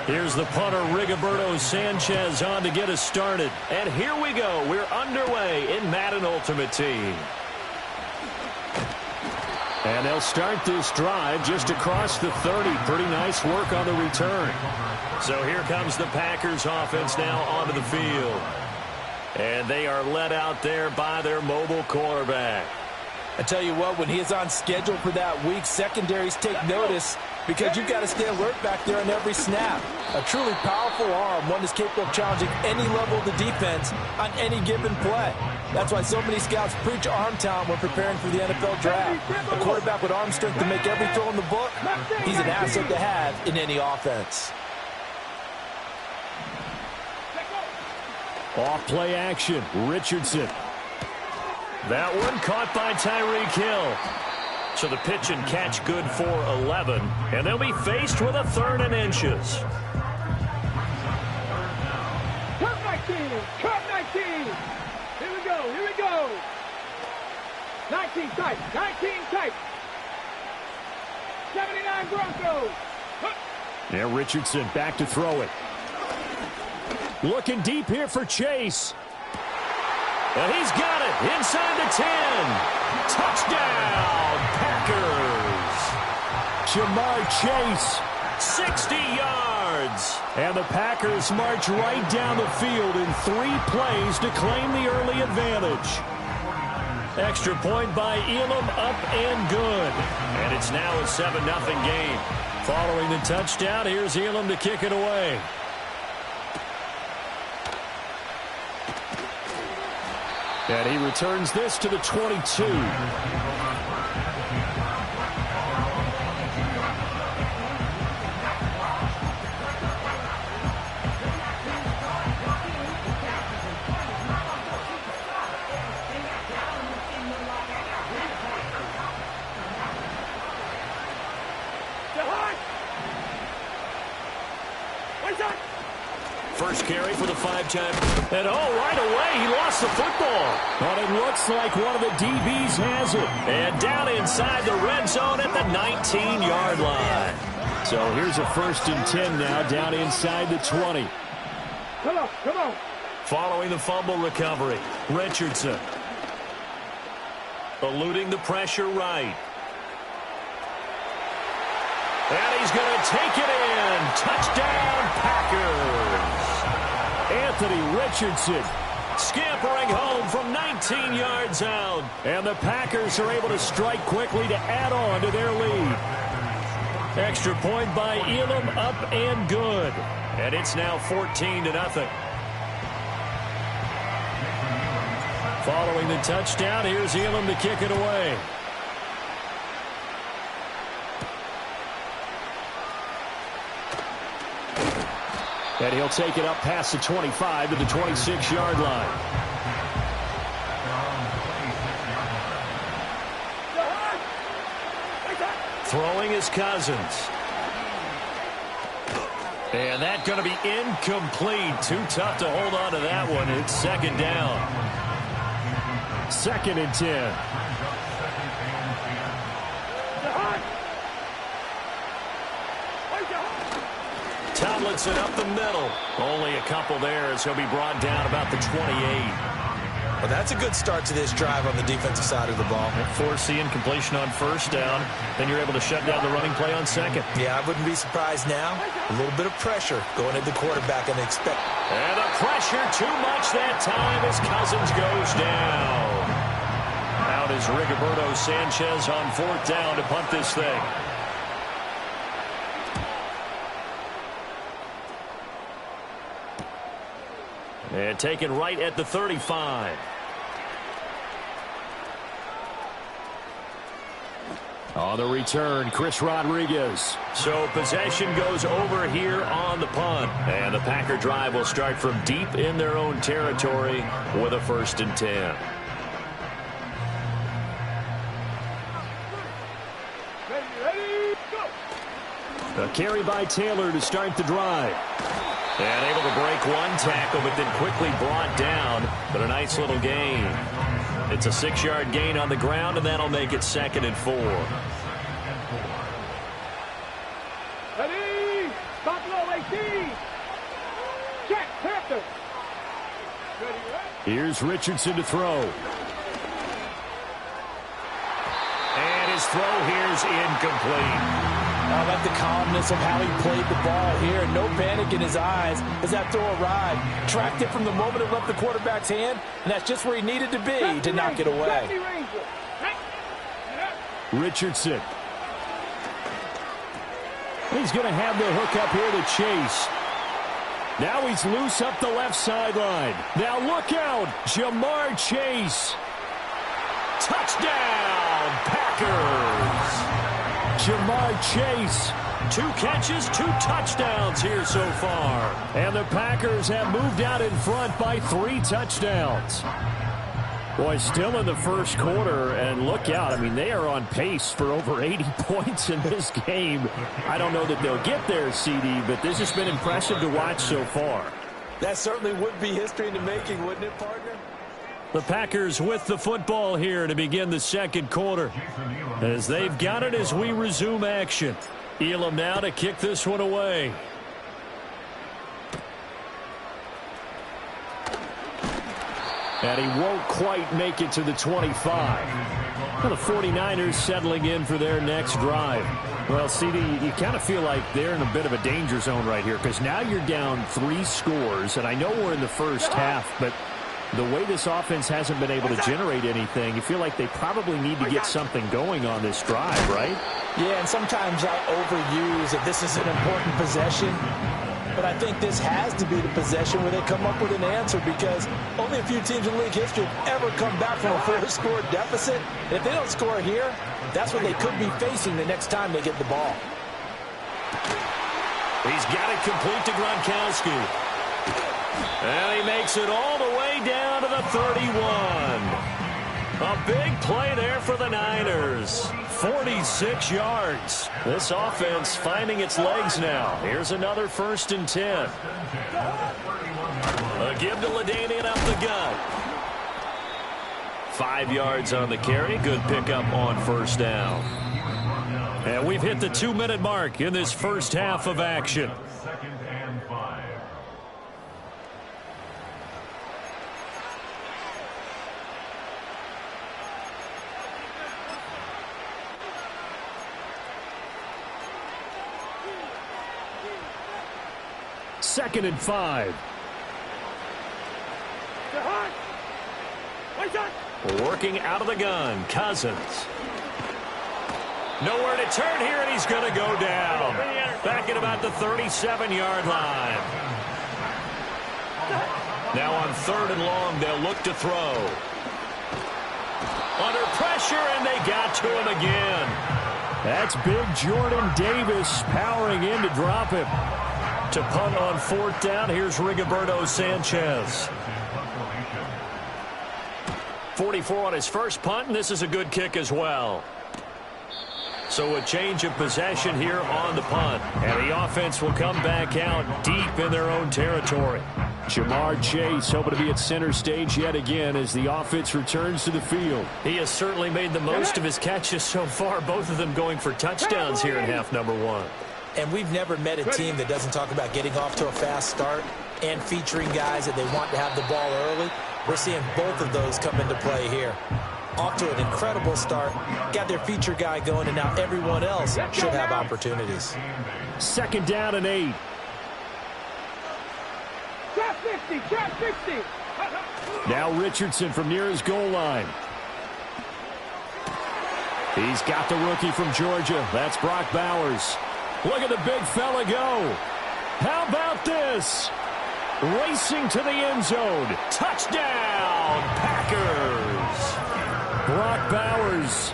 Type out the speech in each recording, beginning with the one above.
Here's the punter, Rigoberto Sanchez, on to get us started. And here we go. We're underway in Madden Ultimate Team. And they'll start this drive just across the 30. Pretty nice work on the return. So here comes the Packers offense now onto the field. And they are led out there by their mobile quarterback. I tell you what, when he is on schedule for that week, secondaries take notice because you've got to stay alert back there on every snap. A truly powerful arm, one that's capable of challenging any level of the defense on any given play. That's why so many scouts preach arm talent when preparing for the NFL draft. A quarterback with arm strength to make every throw in the book, he's an asset to have in any offense. Off play action, Richardson. That one caught by Tyreek Hill. So the pitch and catch good for 11. And they'll be faced with a 3rd and inches. Cut 19! Cut 19! Here we go, here we go! 19 tight, 19 tight! 79 Broncos! Now Richardson back to throw it. Looking deep here for Chase. And he's got it inside the 10. Touchdown, Packers. Jamar Chase, 60 yards. And the Packers march right down the field in 3 plays to claim the early advantage. Extra point by Elam, up and good. And it's now a 7-0 game. Following the touchdown, here's Elam to kick it away. And he returns this to the 22. First carry for the 5-time. And right away, he lost the football. But it looks like one of the DBs has it. And down inside the red zone at the 19-yard line. So here's a 1st and 10 now, down inside the 20. Come on, come on. Following the fumble recovery, Richardson. Eluding the pressure right. And he's going to take it in. Touchdown, Packers. Anthony Richardson scampering home from 19 yards out. And the Packers are able to strike quickly to add on to their lead. Extra point by Elam, up and good. And it's now 14-0. Following the touchdown, here's Elam to kick it away. And he'll take it up past the 25 to the 26-yard line. Throwing is Cousins. And that's going to be incomplete. Too tough to hold on to that one. It's 2nd down. 2nd and 10. Tomlinson up the middle. Only a couple there as he'll be brought down about the 28. Well, that's a good start to this drive on the defensive side of the ball. Force the incompletion on 1st down. Then you're able to shut down the running play on 2nd. Yeah, I wouldn't be surprised now. A little bit of pressure going at the quarterback and expect. And the pressure too much that time as Cousins goes down. Out is Rigoberto Sanchez on 4th down to punt this thing. And taken right at the 35. On the return, Chris Rodriguez. So possession goes over here on the punt. And the Packer drive will start from deep in their own territory with a 1st and 10. Ready, go! A carry by Taylor to start the drive. And able to break one tackle, but then quickly brought down. But a nice little gain. It's a 6-yard gain on the ground, and that'll make it 2nd and 4. Ready? Stop low, 18. 19. Check, Panther. Here's Richardson to throw. And his throw here's incomplete. I like the calmness of how he played the ball here. No panic in his eyes as that throw arrived. Tracked it from the moment it left the quarterback's hand, and that's just where he needed to be to knock it away. Richardson. He's going to have the hook up here to Chase. Now he's loose up the left sideline. Now look out, Jamar Chase. Touchdown, Packers. Jamar Chase, 2 catches, 2 touchdowns here so far. And the Packers have moved out in front by 3 touchdowns. Boy, still in the first quarter, and look out. I mean, they are on pace for over 80 points in this game. I don't know that they'll get there, CD, but this has been impressive to watch so far. That certainly would be history in the making, wouldn't it, partner? The Packers with the football here to begin the second quarter. As they've got it as we resume action. Elam now to kick this one away. And he won't quite make it to the 25. Well, the 49ers settling in for their next drive. Well, CD, you kind of feel like they're in a bit of a danger zone right here because now you're down 3 scores, and I know we're in the first half, but the way this offense hasn't been able to generate anything, you feel like they probably need to get something going on this drive, right? Yeah, and sometimes I overuse that this is an important possession. But I think this has to be the possession where they come up with an answer because only a few teams in league history have ever come back from a 4-score deficit. And if they don't score here, that's what they could be facing the next time they get the ball. He's got it complete to Gronkowski. And he makes it all the way down to the 31. A big play there for the Niners. 46 yards. This offense finding its legs now. Here's another 1st and 10. A give to LaDainian up the gut. 5 yards on the carry. Good pickup on 1st down. And we've hit the 2-minute mark in this first half of action. Second and 5. Working out of the gun, Cousins. Nowhere to turn here, and he's going to go down. Back at about the 37-yard line. Now on 3rd and long, they'll look to throw. Under pressure, and they got to him again. That's big Jordan Davis powering in to drop him. To punt on 4th down, here's Rigoberto Sanchez. 44 on his first punt, and this is a good kick as well. So a change of possession here on the punt. And the offense will come back out deep in their own territory. Jamar Chase hoping to be at center stage yet again as the offense returns to the field. He has certainly made the most of his catches so far, both of them going for touchdowns here in half number 1. And we've never met a team that doesn't talk about getting off to a fast start and featuring guys that they want to have the ball early. We're seeing both of those come into play here. Off to an incredible start, got their feature guy going, and now everyone else should have opportunities. 2nd down and 8. Trap 50, trap 50. Now Richardson from near his goal line. He's got the rookie from Georgia. That's Brock Bowers. Look at the big fella go. How about this? Racing to the end zone. Touchdown, Packers. Brock Bowers,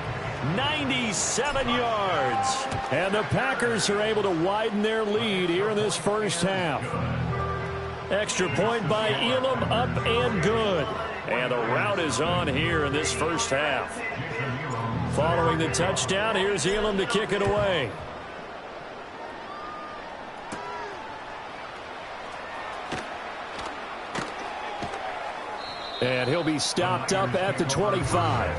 97 yards. And the Packers are able to widen their lead here in this first half. Extra point by Elam, up and good. And the route is on here in this first half. Following the touchdown, here's Elam to kick it away. And he'll be stopped up at the 25.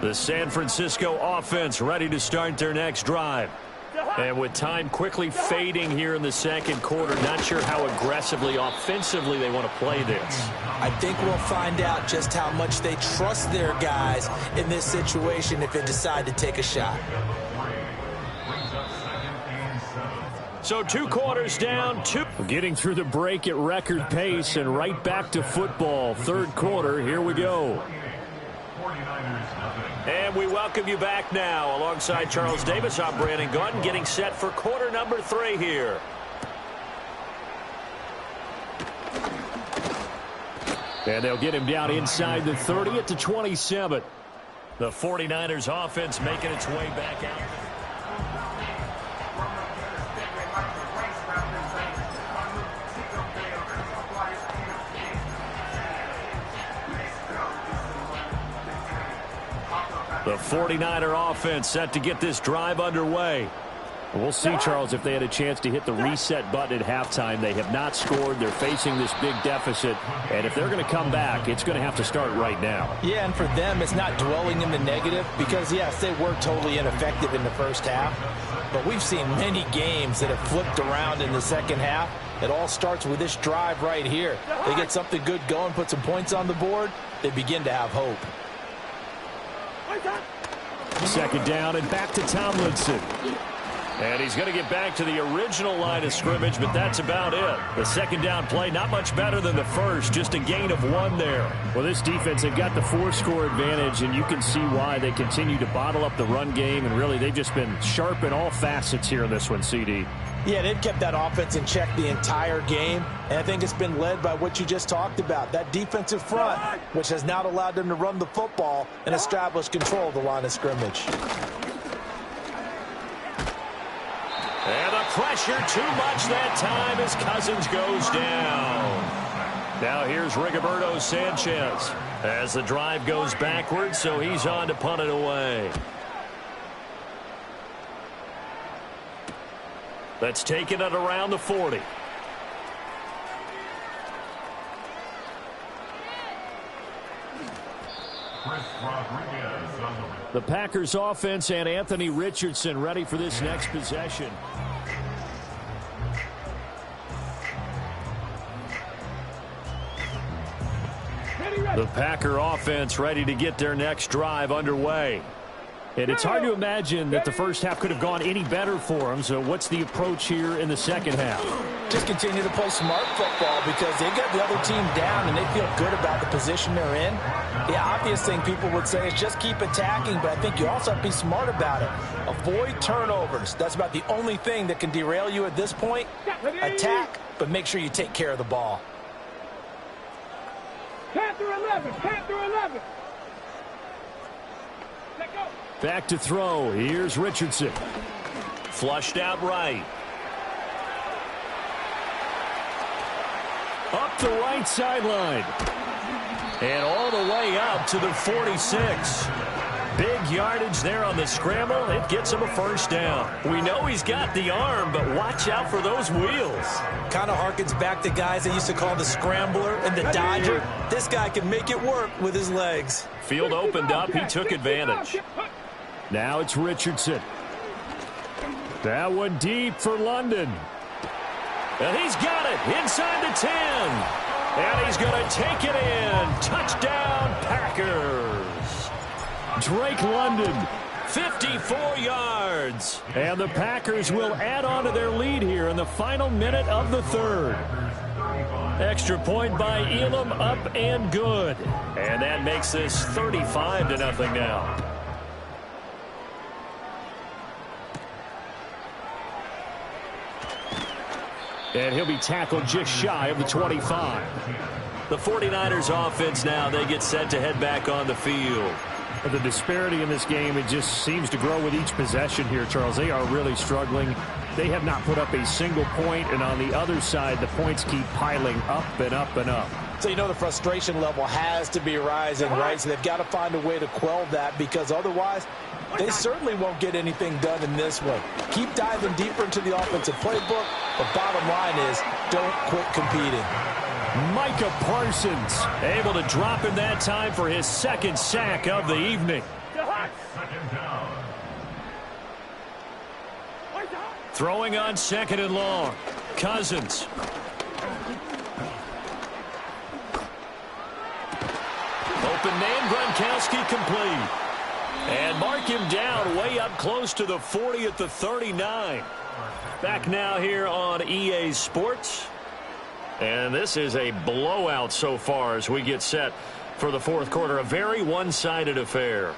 The San Francisco offense ready to start their next drive. And with time quickly fading here in the second quarter, not sure how aggressively, offensively they want to play this. I think we'll find out just how much they trust their guys in this situation if they decide to take a shot. So 2 quarters down, 2. Getting through the break at record pace and right back to football. Third quarter, here we go. And we welcome you back now. Alongside Charles Davis, I'm Brandon Gaudin, getting set for quarter number 3 here. And they'll get him down inside the 30 at the 27. The 49ers offense making its way back out. The 49er offense set to get this drive underway. We'll see, Charles, if they had a chance to hit the reset button at halftime. They have not scored. They're facing this big deficit. And if they're going to come back, it's going to have to start right now. Yeah, and for them, it's not dwelling in the negative because, yes, they were totally ineffective in the first half. But we've seen many games that have flipped around in the second half. It all starts with this drive right here. They get something good going, put some points on the board, they begin to have hope. Second down and back to Tomlinson. And he's going to get back to the original line of scrimmage, but that's about it. The second down play, not much better than the first, just a gain of 1 there. Well, this defense, they've got the 4-score advantage, and you can see why they continue to bottle up the run game, and really they've just been sharp in all facets here in this one, CD. Yeah, they've kept that offense in check the entire game, and I think it's been led by what you just talked about, that defensive front, which has now allowed them to run the football and establish control of the line of scrimmage. And the pressure too much that time as Cousins goes down. Now here's Rigoberto Sanchez as the drive goes backwards, so he's on to punt it away. Let's take it at around the 40. The Packers offense and Anthony Richardson ready for this next possession. The Packer offense ready to get their next drive underway. And it's hard to imagine that the first half could have gone any better for them. So what's the approach here in the second half? Just continue to play smart football because they've got the other team down and they feel good about the position they're in. The obvious thing people would say is just keep attacking, but I think you also have to be smart about it. Avoid turnovers. That's about the only thing that can derail you at this point. Attack, but make sure you take care of the ball. Panther 11, Panther 11. Let go. Back to throw. Here's Richardson. Flushed out right. Up the right sideline. And all the way up to the 46. Big yardage there on the scramble. It gets him a first down. We know he's got the arm, but watch out for those wheels. Kind of harkens back to guys they used to call the scrambler and the dodger. This guy can make it work with his legs. Field opened up. He took advantage. Now it's Richardson. That one deep for London. And he's got it inside the 10. And he's going to take it in. Touchdown, Packers. Drake London, 54 yards. And the Packers will add on to their lead here in the final minute of the third. Extra point by Elam, up and good. And that makes this 35-0 now. And he'll be tackled just shy of the 25. The 49ers offense now, they get set to head back on the field. The disparity in this game, it just seems to grow with each possession here, Charles. They are really struggling. They have not put up a single point, and on the other side, the points keep piling up and up and up. So you know the frustration level has to be rising, right? So they've got to find a way to quell that because otherwise they certainly won't get anything done in this one. Keep diving deeper into the offensive playbook, but bottom line is don't quit competing. Micah Parsons able to drop in that time for his second sack of the evening. Throwing on 2nd and long. Cousins. Open man, Gronkowski complete. And mark him down way up close to the 40 at the 39. Back now here on EA Sports. And this is a blowout so far as we get set for the fourth quarter. A very one-sided affair.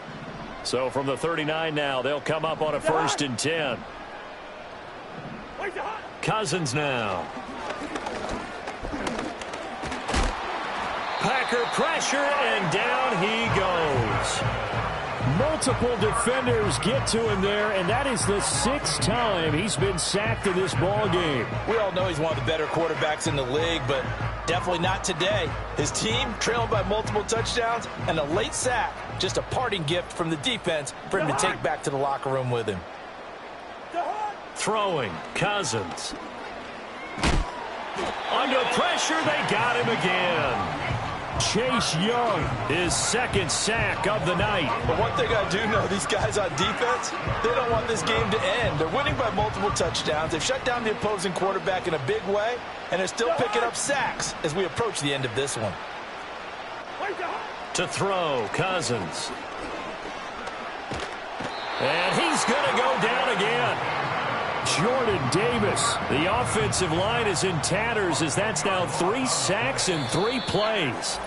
So from the 39 now, they'll come up on a 1st and 10. Cousins now. Packer pressure, and down he goes. Multiple defenders get to him there, and that is the 6th time he's been sacked in this ball game. We all know he's one of the better quarterbacks in the league, but definitely not today. His team trailing by multiple touchdowns and a late sack. Just a parting gift from the defense for him to take back to the locker room with him. Throwing, Cousins. Under pressure, they got him again. Chase Young, his 2nd sack of the night. But one thing I do know, these guys on defense, they don't want this game to end. They're winning by multiple touchdowns. They've shut down the opposing quarterback in a big way, and they're still picking up sacks as we approach the end of this one. To throw, Cousins. And he's going to go down again. Jordan Davis. The offensive line is in tatters as that's now 3 sacks in 3 plays.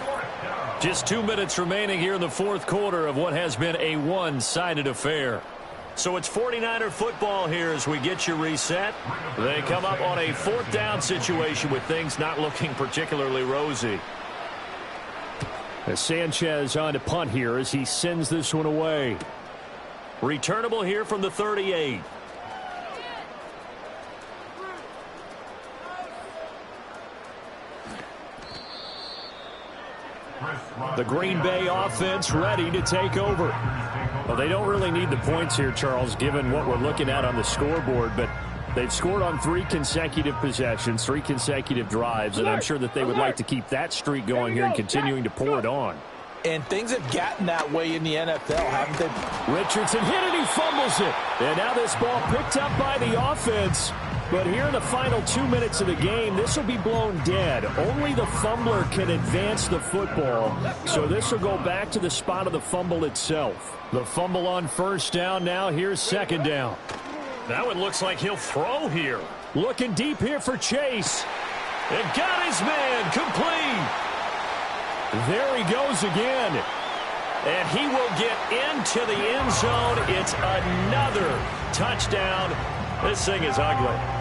Just 2 minutes remaining here in the fourth quarter of what has been a one-sided affair. So it's 49er football here as we get you reset. They come up on a 4th down situation with things not looking particularly rosy. As Sanchez on to punt here as he sends this one away. Returnable here from the 38. The Green Bay offense ready to take over. Well, they don't really need the points here, Charles, given what we're looking at on the scoreboard, but they've scored on 3 consecutive possessions, 3 consecutive drives, and I'm sure that they would like to keep that streak going here and continuing to pour it on. And things have gotten that way in the NFL, haven't they? Richardson hit it, he fumbles it. And now this ball picked up by the offense. But here in the final 2 minutes of the game, this will be blown dead. Only the fumbler can advance the football. So this will go back to the spot of the fumble itself. The fumble on 1st down now. Here's 2nd down. That one looks like he'll throw here. Looking deep here for Chase. And got his man complete. There he goes again. And he will get into the end zone. It's another touchdown. This thing is ugly.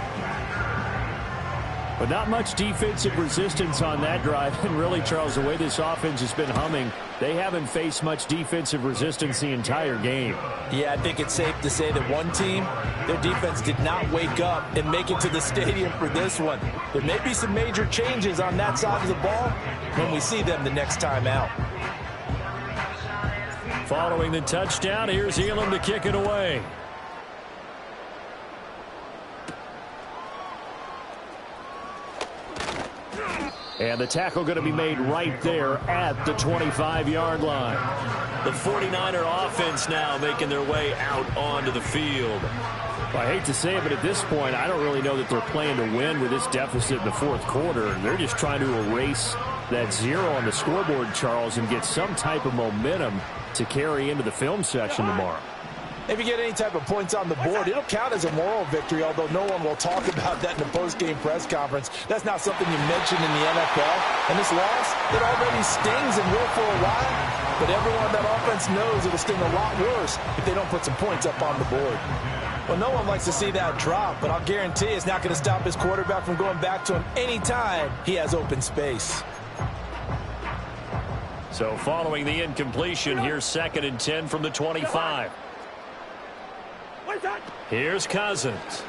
But not much defensive resistance on that drive. And really, Charles, the way this offense has been humming, they haven't faced much defensive resistance the entire game. Yeah, I think it's safe to say that one team, their defense did not wake up and make it to the stadium for this one. There may be some major changes on that side of the ball when we see them the next time out. Following the touchdown, here's Elam to kick it away. And the tackle going to be made right there at the 25-yard line. The 49er offense now making their way out onto the field. Well, I hate to say it, but at this point, I don't really know that they're playing to win with this deficit in the fourth quarter. They're just trying to erase that 0 on the scoreboard, Charles, and get some type of momentum to carry into the film session tomorrow. If you get any type of points on the board, it'll count as a moral victory, although no one will talk about that in the post-game press conference. That's not something you mention in the NFL. And this loss, it already stings and will for a while, but everyone on that offense knows it'll sting a lot worse if they don't put some points up on the board. Well, no one likes to see that drop, but I'll guarantee it's not going to stop his quarterback from going back to him anytime he has open space. So following the incompletion, here's 2nd and 10 from the 25. Here's Cousins.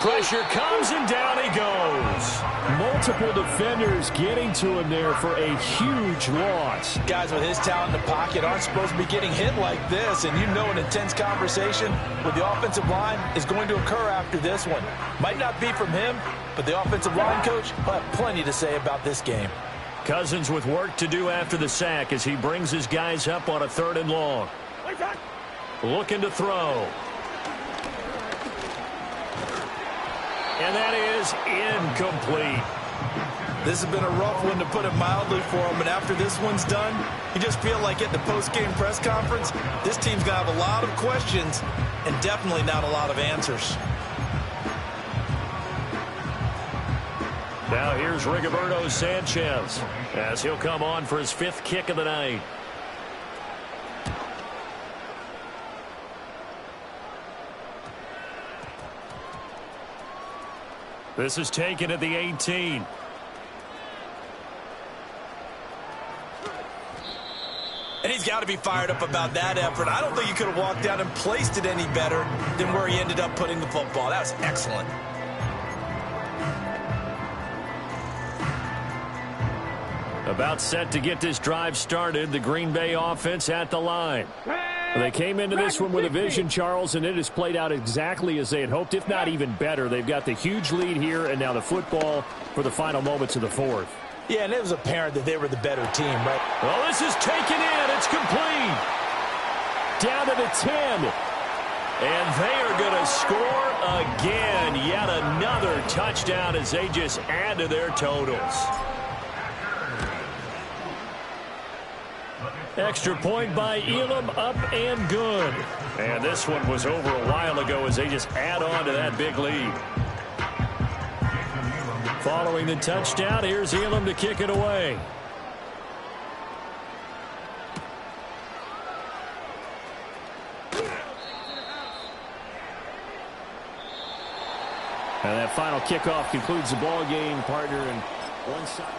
Pressure comes and down he goes. Multiple defenders getting to him there for a huge loss. Guys with his talent in the pocket aren't supposed to be getting hit like this, and you know an intense conversation with the offensive line is going to occur after this one. Might not be from him, but the offensive line coach will have plenty to say about this game. Cousins with work to do after the sack as he brings his guys up on a 3rd and long. looking to throw. And that is incomplete. This has been a rough one, to put it mildly, for him. And after this one's done, you just feel like at the post-game press conference, this team's going to have a lot of questions and definitely not a lot of answers. Now here's Rigoberto Sanchez as he'll come on for his 5th kick of the night. This is taken at the 18. And he's got to be fired up about that effort. I don't think he could have walked out and placed it any better than where he ended up putting the football. That was excellent. About set to get this drive started. The Green Bay offense at the line. They came into this one with a vision, Charles, and it has played out exactly as they had hoped, if not even better. They've got the huge lead here, and now the football for the final moments of the 4th. Yeah, and it was apparent that they were the better team, right? Well, this is taken in. It's complete. Down to the 10. And they are going to score again. Yet another touchdown as they just add to their totals. Extra point by Elam, up and good. And this one was over a while ago as they just add on to that big lead. Following the touchdown, here's Elam to kick it away. And that final kickoff concludes the ball game, partner, and one side.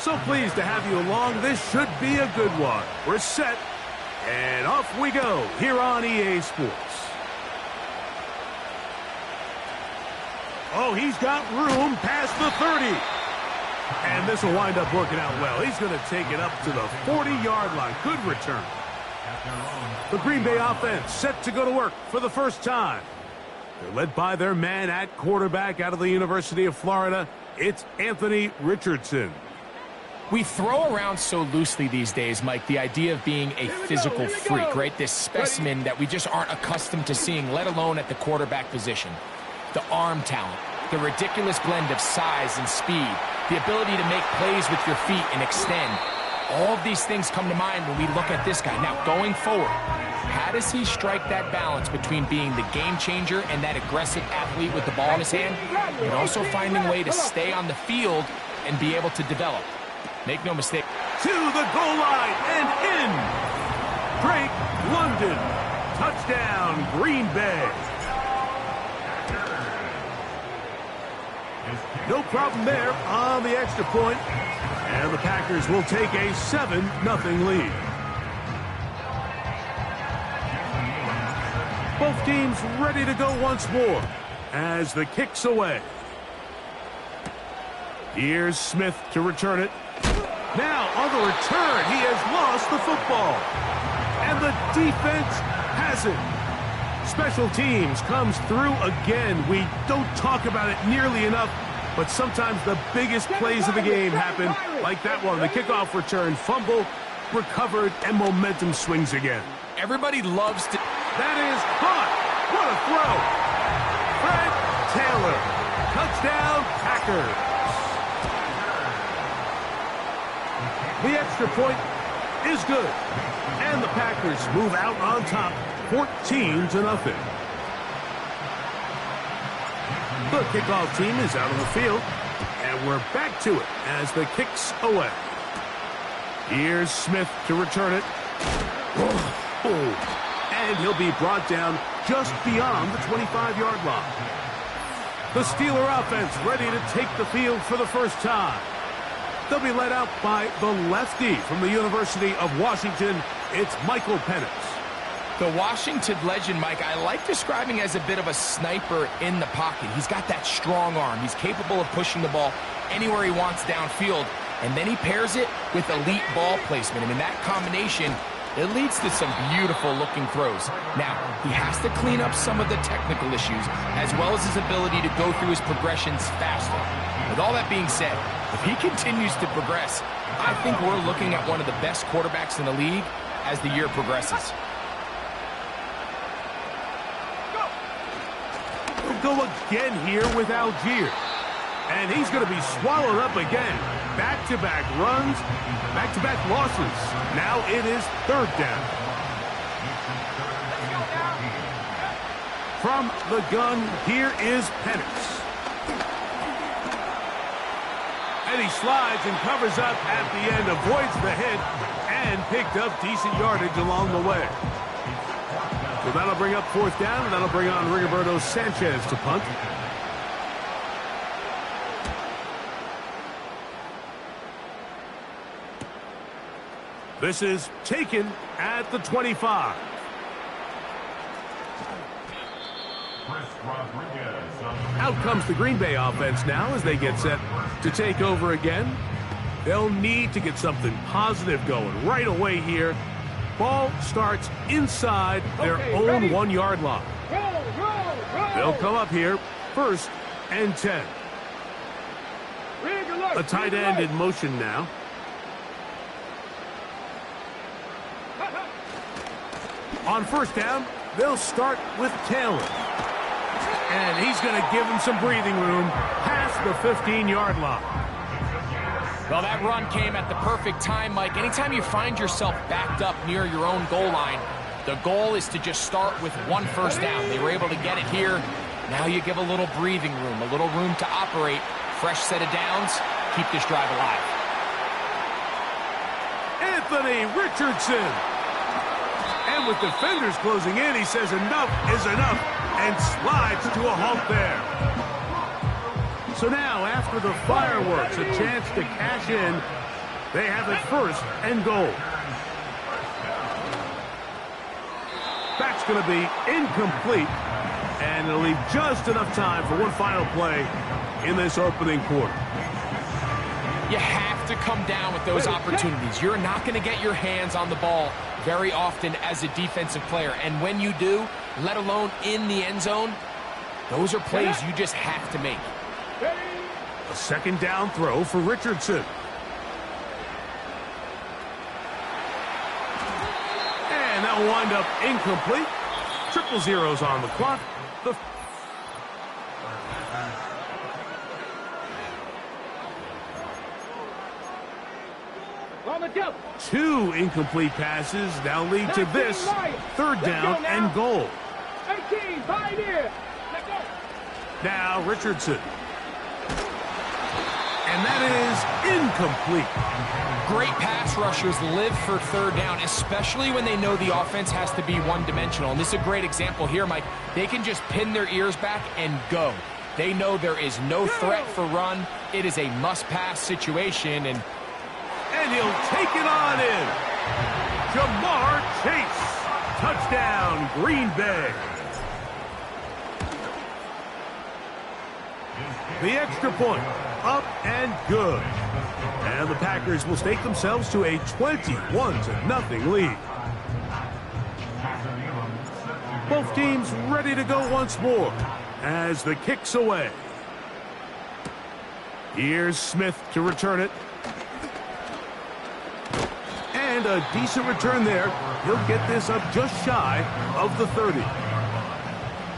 So pleased to have you along. This should be a good one. We're set, and off we go here on EA Sports. Oh, he's got room past the 30. And this will wind up working out well. He's going to take it up to the 40-yard line. Good return. The Green Bay offense set to go to work for the first time. They're led by their man at quarterback out of the University of Florida. It's Anthony Richardson. We throw around so loosely these days, Mike, the idea of being a physical freak, right? This specimen that we just aren't accustomed to seeing, let alone at the quarterback position. The arm talent, the ridiculous blend of size and speed, the ability to make plays with your feet and extend. All of these things come to mind when we look at this guy. Now, going forward, how does he strike that balance between being the game changer and that aggressive athlete with the ball in his hand, and also finding a way to stay on the field and be able to develop? Make no mistake. To the goal line and in. Drake London. Touchdown, Green Bay. No problem there on the extra point. And the Packers will take a 7-0 lead. Both teams ready to go once more as the kick's away. Here's Smith to return it. Now, on the return, he has lost the football. And the defense has it. Special teams comes through again. We don't talk about it nearly enough, but sometimes the biggest plays of the game happen, like that one. The kickoff return, fumble, recovered, and momentum swings again. Everybody loves to... That is hot. What a throw. Fred Taylor. Touchdown, Packers. The extra point is good. And the Packers move out on top, 14-0. The kickoff team is out on the field, and we're back to it as the kick's away. Here's Smith to return it. And he'll be brought down just beyond the 25-yard line. The Steeler offense ready to take the field for the first time. They'll be led out by the lefty from the University of Washington. It's Michael Penix. The Washington legend, Mike, I like describing as a bit of a sniper in the pocket. He's got that strong arm. He's capable of pushing the ball anywhere he wants downfield. And then he pairs it with elite ball placement. I mean, that combination, it leads to some beautiful-looking throws. Now, he has to clean up some of the technical issues, as well as his ability to go through his progressions faster. With all that being said, if he continues to progress, I think we're looking at one of the best quarterbacks in the league as the year progresses. We'll go again here with Algier. And he's going to be swallowed up again. Back-to-back runs, back-to-back losses. Now it is third down. From the gun, here is Penix. And he slides and covers up at the end, avoids the hit, and picked up decent yardage along the way. So that'll bring up fourth down, and that'll bring on Rigoberto Sanchez to punt. This is taken at the 25. Out comes the Green Bay offense now as they get set to take over again. They'll need to get something positive going right away here Ball starts inside their own 1-yard line. They'll come up here, 1st and 10. A tight end in motion now. On 1st down, they'll start with Taylor. And he's going to give him some breathing room past the 15-yard line. Well, that run came at the perfect time, Mike. Anytime you find yourself backed up near your own goal line, the goal is to just start with 1 first down. They were able to get it here. Now you give a little breathing room, a little room to operate. Fresh set of downs. Keep this drive alive. Anthony Richardson. And with defenders closing in, he says enough is enough and slides to a halt there. So now, after the fireworks, a chance to cash in. They have it 1st and goal. That's going to be incomplete, and it'll leave just enough time for one final play in this opening quarter. You have to come down with those opportunities. You're not going to get your hands on the ball very often as a defensive player, and when you do, let alone in the end zone, those are plays you just have to make. A 2nd down throw for Richardson. And that'll wind up incomplete. 0-0's on the clock. Two incomplete passes now lead to this 3rd down and goal. 18, pioneer. Now Richardson. And that is incomplete. Great pass rushers live for 3rd down, especially when they know the offense has to be one-dimensional. And this is a great example here, Mike. They can just pin their ears back and go. They know there is no threat for run. It is a must-pass situation, and he'll take it on in. Jamar Chase. Touchdown, Green Bay. The extra point, up and good. And the Packers will stake themselves to a 21-0 lead. Both teams ready to go once more as the kick's away. Here's Smith to return it. And a decent return there. He'll get this up just shy of the 30.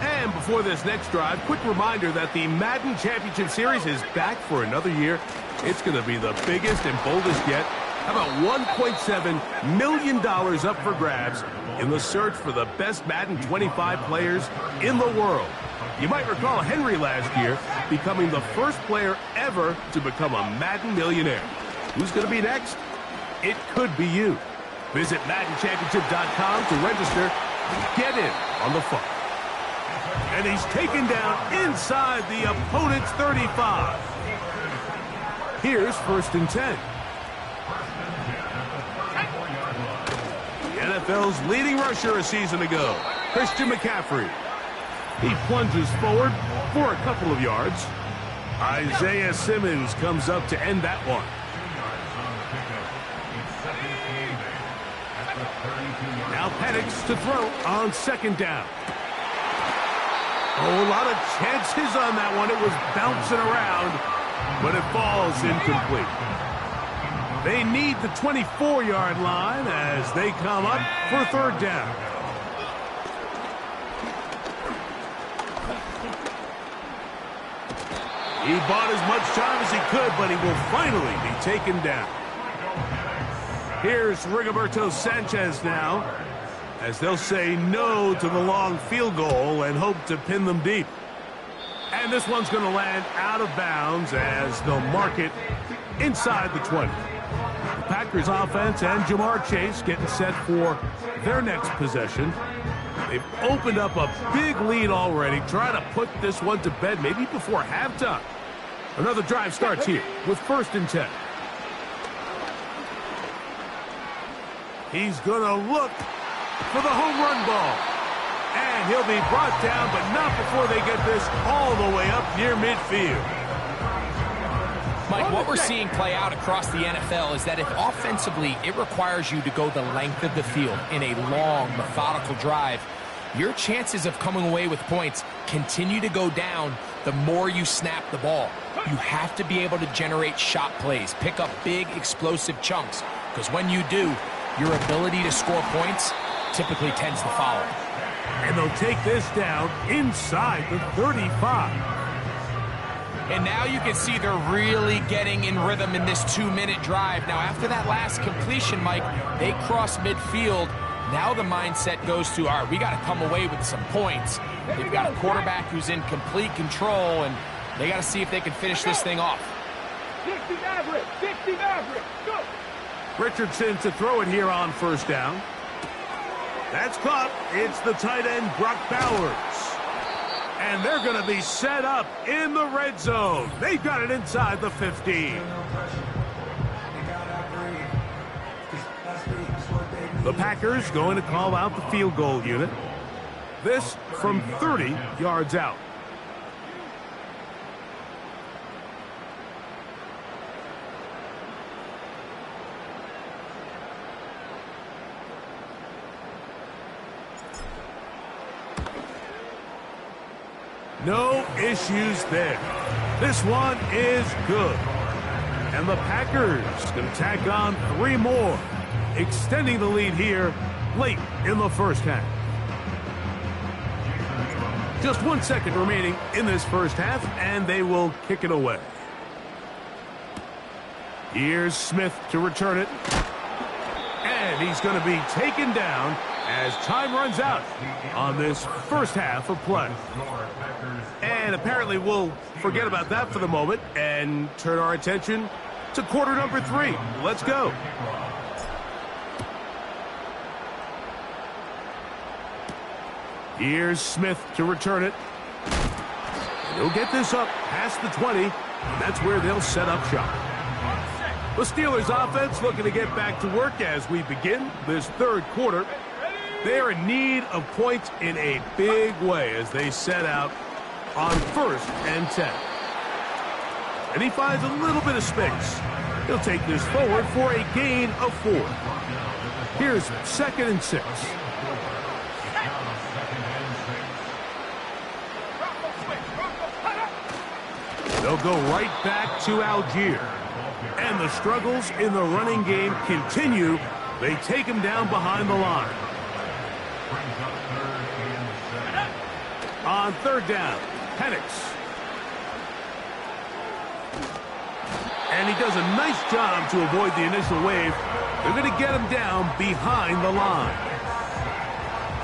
And before this next drive, quick reminder that the Madden Championship Series is back for another year. It's going to be the biggest and boldest yet. How about $1.7 million up for grabs in the search for the best Madden 25 players in the world? You might recall Henry last year becoming the first player ever to become a Madden millionaire. Who's going to be next? It could be you. Visit MaddenChampionship.com to register and get in on the fun. And he's taken down inside the opponent's 35. Here's 1st and 10. The NFL's leading rusher a season ago, Christian McCaffrey. He plunges forward for a couple of yards. Isaiah Simmons comes up to end that one. Now Penix to throw on 2nd down. Oh, a lot of chances on that one. It was bouncing around, but it falls incomplete. They need the 24-yard line as they come up for 3rd down. He bought as much time as he could, but he will finally be taken down. Here's Rigoberto Sanchez now, as they'll say no to the long field goal and hope to pin them deep. And this one's going to land out of bounds as they'll mark it inside the 20. The Packers offense and Jamar Chase getting set for their next possession. They've opened up a big lead already, trying to put this one to bed maybe before halftime. Another drive starts here with 1st and 10. He's going to look for the home run ball. And he'll be brought down, but not before they get this all the way up near midfield. Mike, what we're seeing play out across the NFL is that if offensively it requires you to go the length of the field in a long, methodical drive, your chances of coming away with points continue to go down the more you snap the ball. You have to be able to generate shot plays, pick up big, explosive chunks, because when you do, your ability to score points typically tends to follow. And they'll take this down inside the 35. And now you can see they're really getting in rhythm in this 2-minute drive. Now, after that last completion, Mike, they cross midfield. Now the mindset goes to, all right, we got to come away with some points. They've got a quarterback who's in complete control, and they got to see if they can finish this thing off. 60 Maverick, 60 Maverick, go! Richardson to throw it here on first down. That's caught. It's the tight end, Brock Bowers. And they're going to be set up in the red zone. They've got it inside the 15. The Packers going to call out the field goal unit. This from 30 yards out. No issues there. This one is good. And the Packers going to tack on 3 more, extending the lead here late in the first half. Just 1 second remaining in this first half, and they will kick it away. Here's Smith to return it. And he's going to be taken down as time runs out on this first half of play. And apparently we'll forget about that for the moment and turn our attention to quarter number 3. Let's go. Here's Smith to return it. He'll get this up past the 20, and that's where they'll set up shop. The Steelers offense looking to get back to work as we begin this third quarter. They are in need of points in a big way as they set out on 1st and 10. And he finds a little bit of space. He'll take this forward for a gain of 4. Here's 2nd and 6. They'll go right back to Algier. And the struggles in the running game continue. They take him down behind the line. On 3rd down, Penix. And he does a nice job to avoid the initial wave. They're going to get him down behind the line.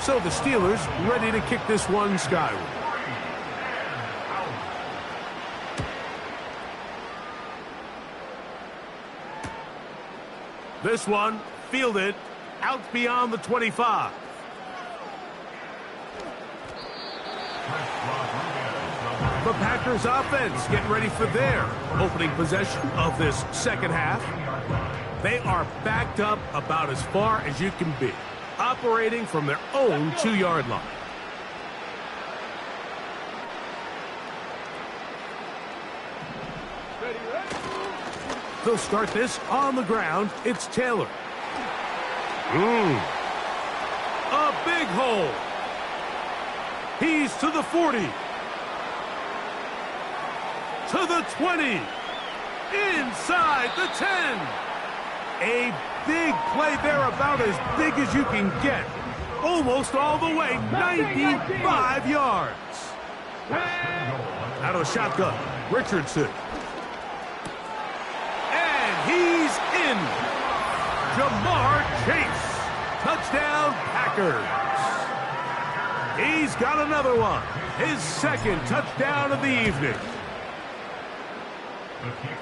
So the Steelers ready to kick this one skyward. This one fielded out beyond the 25. The Packers offense getting ready for their opening possession of this second half. They are backed up about as far as you can be, operating from their own 2-yard line. They'll start this on the ground. It's Taylor. A big hole. He's to the 40. To the 20. Inside the 10. A big play there, about as big as you can get. Almost all the way, 95 yards. Out of the shotgun, Richardson. He's in. Jamar Chase. Touchdown, Packers. He's got another one. His 2nd touchdown of the evening.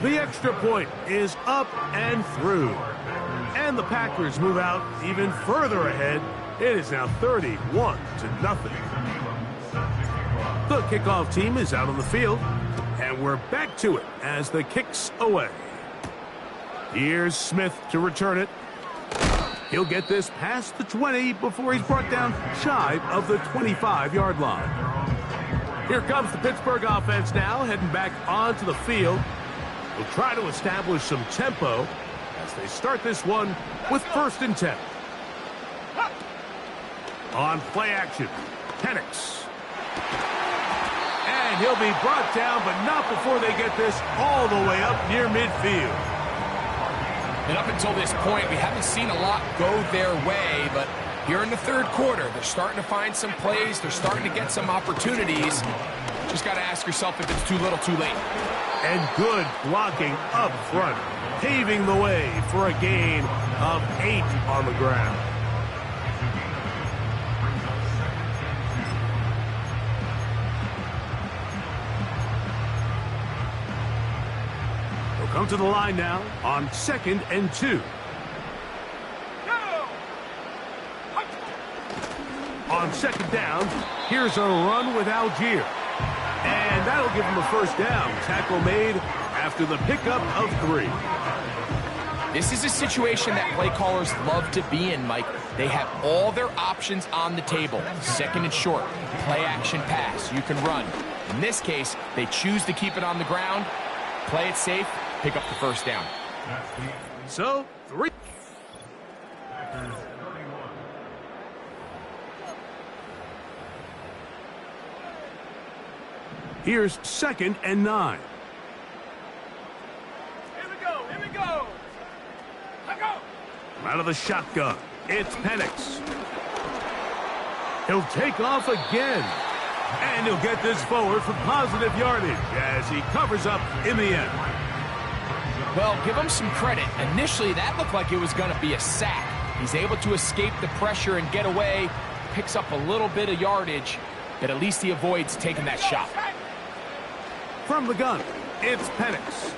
The extra point is up and through. And the Packers move out even further ahead. It is now 31-0. The kickoff team is out on the field. And we're back to it as the kick's away. Here's Smith to return it. He'll get this past the 20 before he's brought down shy of the 25-yard line. Here comes the Pittsburgh offense now, heading back onto the field. We'll try to establish some tempo as they start this one with 1st and 10. On play action, Penix. And he'll be brought down, but not before they get this all the way up near midfield. And up until this point, we haven't seen a lot go their way, but here in the 3rd quarter, they're starting to find some plays. They're starting to get some opportunities. Just got to ask yourself if it's too little, too late. And good blocking up front, paving the way for a gain of 8 on the ground. They'll come to the line now on 2nd and 2. On 2nd down, here's a run with Algier. And that'll give him a 1st down. Tackle made after the pickup of 3. This is a situation that play callers love to be in, Mike. They have all their options on the table. 2nd and short, play action pass. You can run. In this case, they choose to keep it on the ground, play it safe, pick up the 1st down. So, 3. Here's 2nd and 9. Here we go, here we go. Let go. Out of the shotgun, it's Penix. He'll take off again. And he'll get this forward for positive yardage as he covers up in the end. Well, give him some credit. Initially, that looked like it was going to be a sack. He's able to escape the pressure and get away, picks up a little bit of yardage, but at least he avoids taking that shot. From the gun, it's Penix.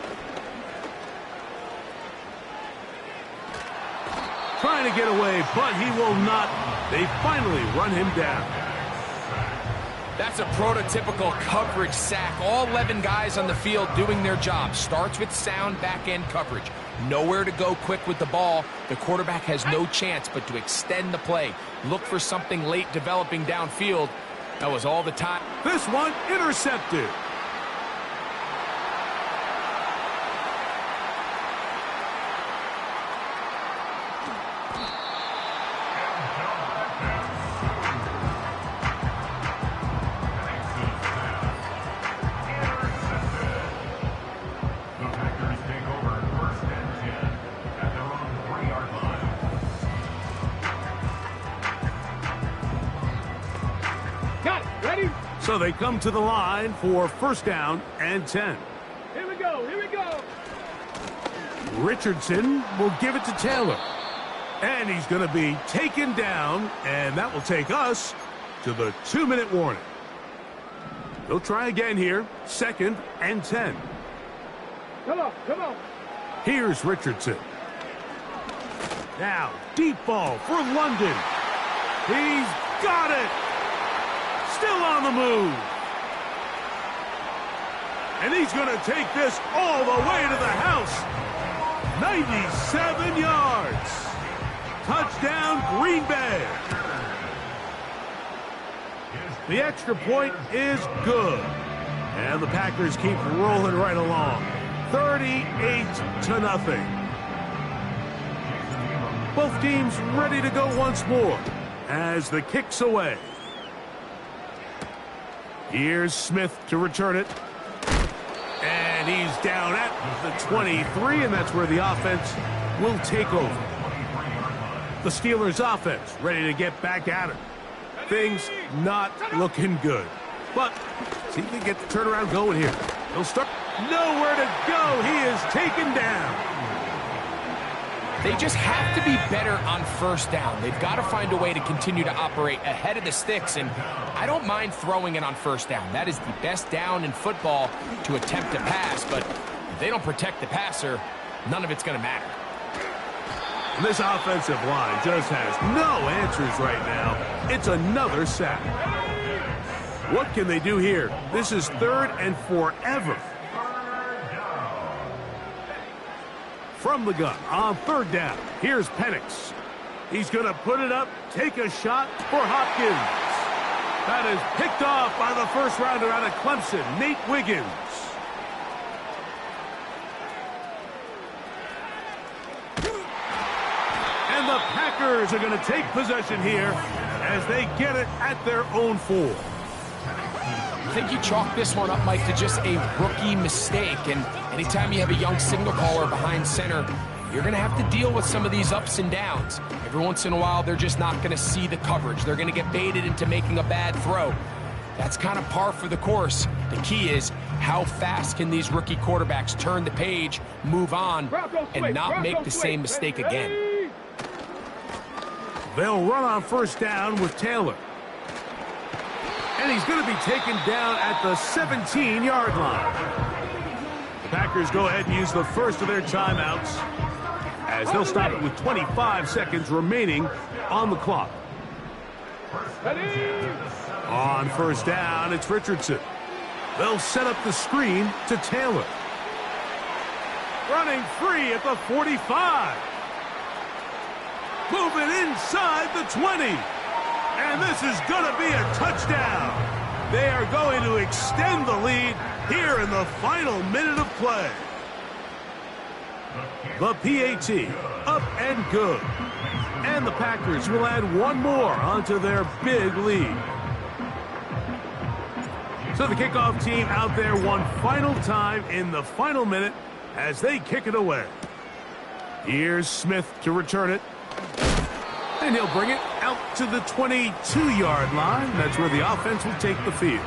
Trying to get away, but he will not. They finally run him down. That's a prototypical coverage sack. All 11 guys on the field doing their job. Starts with sound back-end coverage. Nowhere to go quick with the ball. The quarterback has no chance but to extend the play. Look for something late developing downfield. That was all the time. This one intercepted. So they come to the line for 1st down and 10. Here we go, here we go. Richardson will give it to Taylor. And he's going to be taken down, and that will take us to the 2-minute warning. They'll try again here, 2nd and 10. Come on, come on. Here's Richardson. Now, deep ball for London. He's got it. Still on the move. And he's going to take this all the way to the house. 97 yards. Touchdown, Green Bay. The extra point is good. And the Packers keep rolling right along. 38-0. Both teams ready to go once more as the kick's away. Here's Smith to return it. And he's down at the 23, and that's where the offense will take over. The Steelers' offense ready to get back at it. Things not looking good. But see if they get the turnaround going here. He'll start. Nowhere to go. He is taken down. They just have to be better on 1st down. They've got to find a way to continue to operate ahead of the sticks, and I don't mind throwing it on 1st down. That is the best down in football to attempt to pass, but if they don't protect the passer, none of it's going to matter. This offensive line just has no answers right now. It's another sack. What can they do here? This is 3rd and forever. From the gun on 3rd down, here's Penix. He's going to put it up, take a shot for Hopkins. That is picked off by the 1st rounder out of Clemson, Nate Wiggins. the Packers are going to take possession here as they get it at their own 4. I think you chalk this one up, Mike, to just a rookie mistake. And anytime you have a young signal caller behind center, you're going to have to deal with some of these ups and downs. Every once in a while, they're just not going to see the coverage. They're going to get baited into making a bad throw. That's kind of par for the course. The key is how fast can these rookie quarterbacks turn the page, move on, and not make the same mistake again. They'll run on first down with Taylor. And he's going to be taken down at the 17-yard line. The Packers go ahead and use the first of their timeouts as they'll stop it with 25 seconds remaining on the clock. On first down, it's Richardson. They'll set up the screen to Taylor. Running free at the 45. Moving inside the 20. And this is going to be a touchdown. They are going to extend the lead here in the final minute of play. The PAT up and good. And the Packers will add one more onto their big lead. So the kickoff team out there one final time in the final minute as they kick it away. Here's Smith to return it. And he'll bring it out to the 22-yard line. That's where the offense will take the field.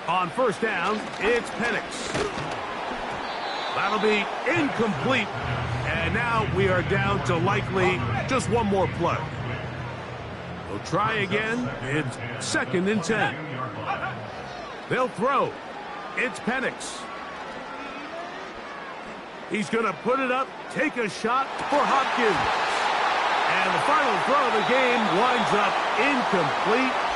On first down, it's Penix. That'll be incomplete. And now we are down to likely just one more play. They'll try again. It's 2nd and 10. They'll throw. It's Penix. He's going to put it up, take a shot for Hopkins. And the final throw of the game winds up incomplete.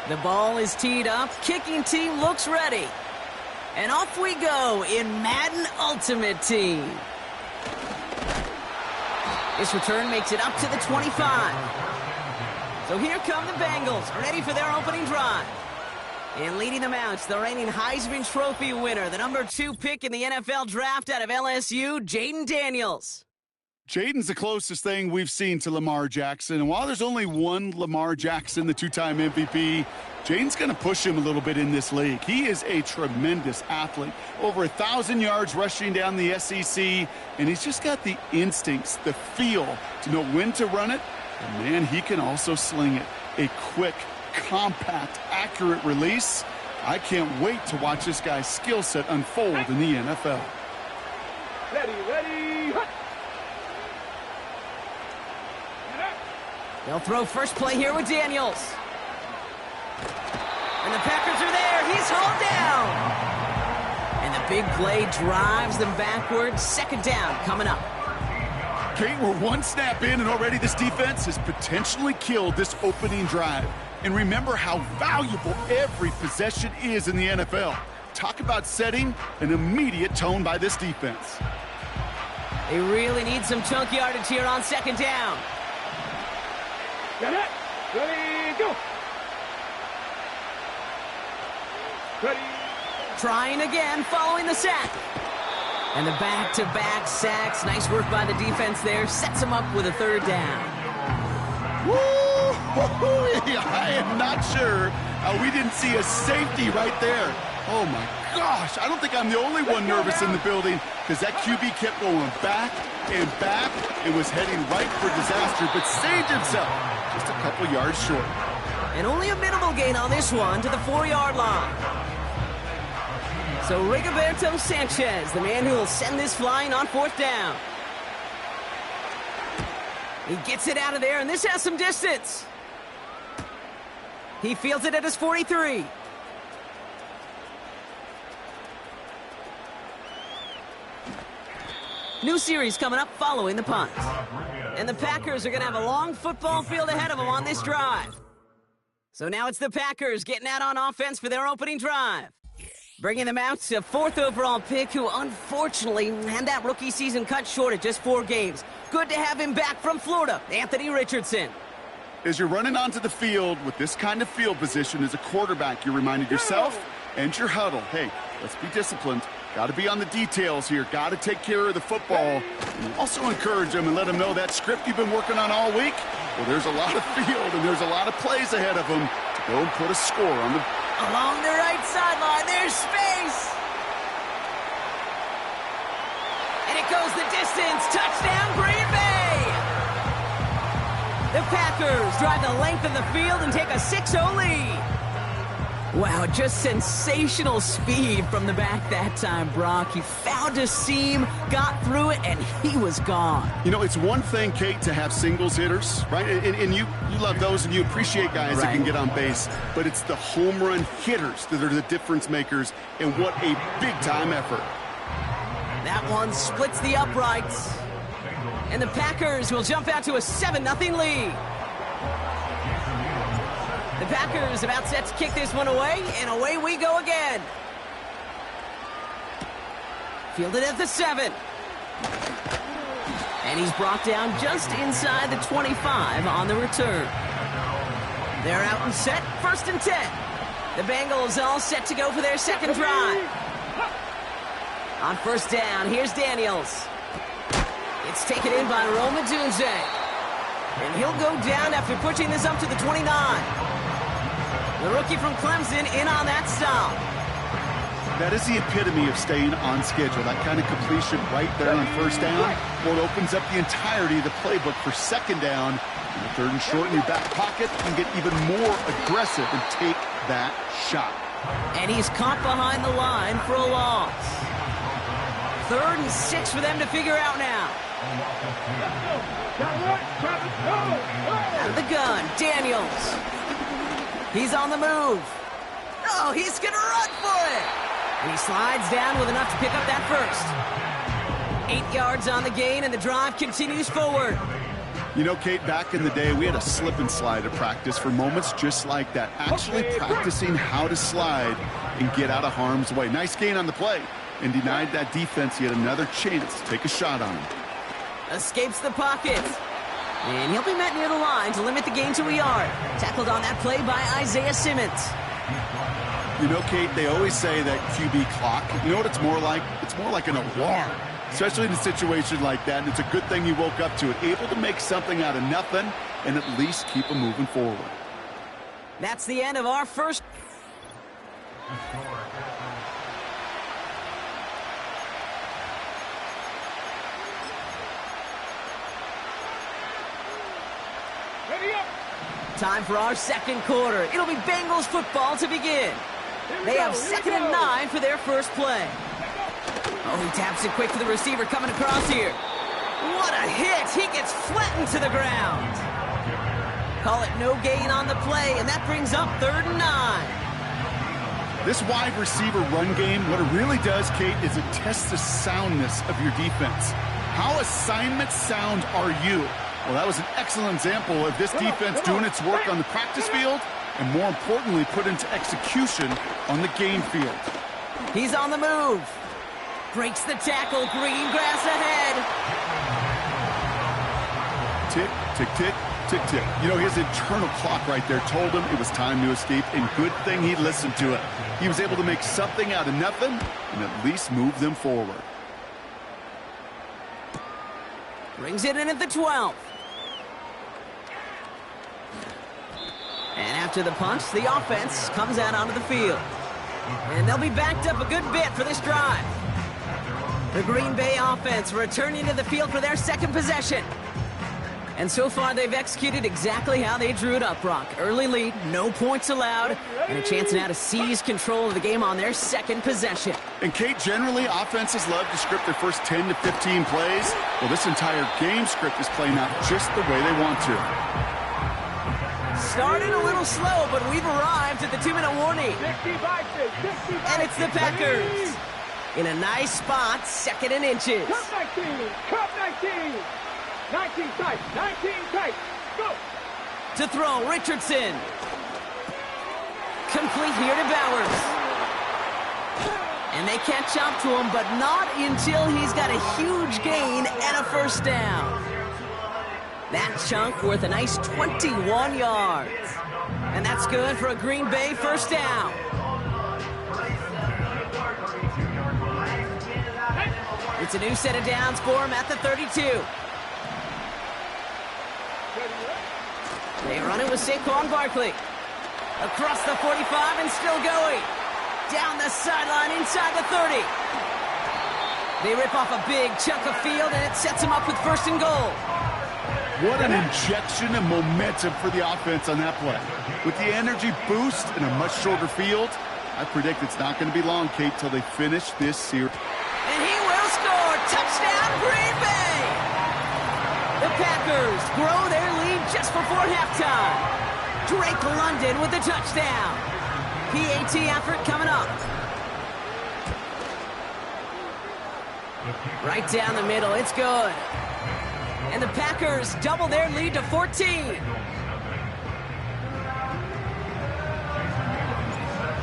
The ball is teed up. Kicking team looks ready. And off we go in Madden Ultimate Team. This return makes it up to the 25. So here come the Bengals, ready for their opening drive. And leading them out, the reigning Heisman Trophy winner, the number 2 pick in the NFL draft out of LSU, Jaden Daniels. Jaden's the closest thing we've seen to Lamar Jackson. And while there's only one Lamar Jackson, the 2-time MVP, Jaden's going to push him a little bit in this league. He is a tremendous athlete. Over 1,000 yards rushing down the SEC. And he's just got the instincts, the feel to know when to run it. And, man, he can also sling it. A quick, compact, accurate release. I can't wait to watch this guy's skill set unfold in the NFL. Ready, hut! They'll throw first play here with Daniels. And the Packers are there. He's hauled down. And the big play drives them backwards. Second down coming up. Kate, we're one snap in, and already this defense has potentially killed this opening drive. And remember how valuable every possession is in the NFL. Talk about setting an immediate tone by this defense. They really need some chunk yardage here on second down. Got it. Ready, go. Ready. Trying again, following the sack. And the back-to-back sacks. Nice work by the defense there. Sets them up with a third down. Woo! I am not sure how we didn't see a safety right there. Oh, my gosh. I don't think I'm the only one nervous in the building because that QB kept going back and back and was heading right for disaster, but saved himself just a couple yards short. And only a minimal gain on this one to the 4-yard line. So Rigoberto Sanchez, the man who will send this flying on fourth down. He gets it out of there, and this has some distance. He fields it at his 43. New series coming up following the punt. And the Packers are going to have a long football field ahead of them on this drive. So now it's the Packers getting out on offense for their opening drive. Bringing them out to 4th overall pick, who unfortunately had that rookie season cut short at just 4 games. Good to have him back from Florida, Anthony Richardson. As you're running onto the field with this kind of field position as a quarterback, you're reminding yourself and your huddle, hey, let's be disciplined. Got to be on the details here. Got to take care of the football. And also encourage them and let them know that script you've been working on all week, well, there's a lot of field and there's a lot of plays ahead of them to go and put a score on the... Along the right sideline, there's space. And it goes the distance. Touchdown, Green Bay. The Packers drive the length of the field and take a 6-0 lead. Wow, just sensational speed from the back that time, Brock. He found a seam, got through it, and he was gone. You know, it's one thing, Kate, to have singles hitters, right? And you love those, and you appreciate guys that can get on base. But it's the home run hitters that are the difference makers, and what a big-time effort. That one splits the uprights. And the Packers will jump out to a 7-0 lead. The Packers about set to kick this one away, and away we go again. Fielded at the 7. And he's brought down just inside the 25 on the return. They're out and set, 1st and 10. The Bengals all set to go for their second drive. On 1st down, here's Daniels. It's taken in by Roma Dunze. And he'll go down after pushing this up to the 29. The rookie from Clemson in on that stop. That is the epitome of staying on schedule. That kind of completion right there on 1st down. Well, it opens up the entirety of the playbook for 2nd down. And the 3rd and short in your back pocket. You can get even more aggressive and take that shot. And he's caught behind the line for a loss. 3rd and 6 for them to figure out now. Out of the gun, Daniels. He's on the move. Oh, he's going to run for it. And he slides down with enough to pick up that first. 8 yards on the gain, and the drive continues forward. You know, Kate, back in the day, we had a slip and slide at practice for moments just like that. Actually practicing how to slide and get out of harm's way. Nice gain on the play. And denied that defense yet another chance to take a shot on him. Escapes the pocket. And he'll be met near the line to limit the gain to a yard. Tackled on that play by Isaiah Simmons. You know, Kate, they always say that QB clock, you know what it's more like? It's more like an alarm, especially in a situation like that. And it's a good thing you woke up to it, able to make something out of nothing and at least keep them moving forward. That's the end of our first. Time for our second quarter. It'll be Bengals football to begin. They have 2nd and 9 for their first play. Oh, he taps it quick to the receiver coming across here. What a hit. He gets flattened to the ground. Call it no gain on the play, and that brings up 3rd and 9. This wide receiver run game, what it really does, Kate, is it tests the soundness of your defense. How assignment sound are you? Well, that was an excellent example of this defense doing its work on the practice field and, more importantly, put into execution on the game field. He's on the move. Breaks the tackle. Green grass ahead. Tick, tick, tick, tick, tick. You know, his internal clock right there told him it was time to escape, and good thing he listened to it. He was able to make something out of nothing and at least move them forward. Brings it in at the 12. And after the punch, the offense comes out onto the field. And they'll be backed up a good bit for this drive. The Green Bay offense returning to the field for their second possession. And so far, they've executed exactly how they drew it up, Brock. Early lead, no points allowed, and a chance now to seize control of the game on their second possession. And, Kate, generally, offenses love to script their first 10 to 15 plays. Well, this entire game script is playing out just the way they want to. Started a little slow, but we've arrived at the 2-minute warning. And it's the Packers. In a nice spot, 2nd and inches. Cup 19, Cup 19. 19 tight, 19 tight, go! To throw, Richardson. Complete here to Bowers. And they catch up to him, but not until he's got a huge gain and a 1st down. That chunk worth a nice 21 yards. And that's good for a Green Bay first down. It's a new set of downs for him at the 32. They run it with Saquon Barkley. Across the 45 and still going. Down the sideline inside the 30. They rip off a big chunk of field, and it sets them up with first and goal. What an injection of momentum for the offense on that play. With the energy boost and a much shorter field, I predict it's not going to be long, Kate, till they finish this series. And he will score. Touchdown, Green Bay! The Packers grow their lead just before halftime. Drake London with the touchdown. PAT effort coming up. Right down the middle, it's good. And the Packers double their lead to 14.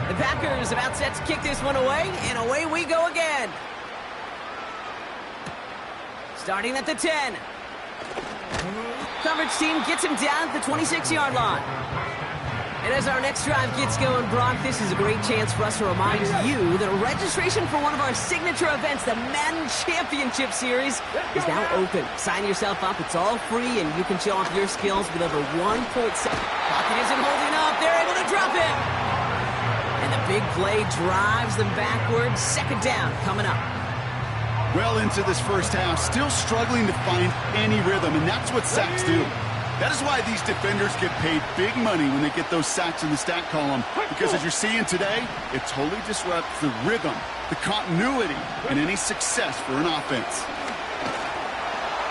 The Packers about set to kick this one away, and away we go again. Starting at the 10. Coverage team gets him down at the 26-yard line. And as our next drive gets going, Brock, this is a great chance for us to remind you that registration for one of our signature events, the Madden Championship Series, is now open. Sign yourself up. It's all free, and you can show off your skills with over 1.7. Pocket isn't holding up. They're able to drop it. And the big play drives them backwards. Second down coming up. Well into this first half, still struggling to find any rhythm, and that's what sacks do. That is why these defenders get paid big money when they get those sacks in the stat column, because as you're seeing today, it totally disrupts the rhythm, the continuity, and any success for an offense.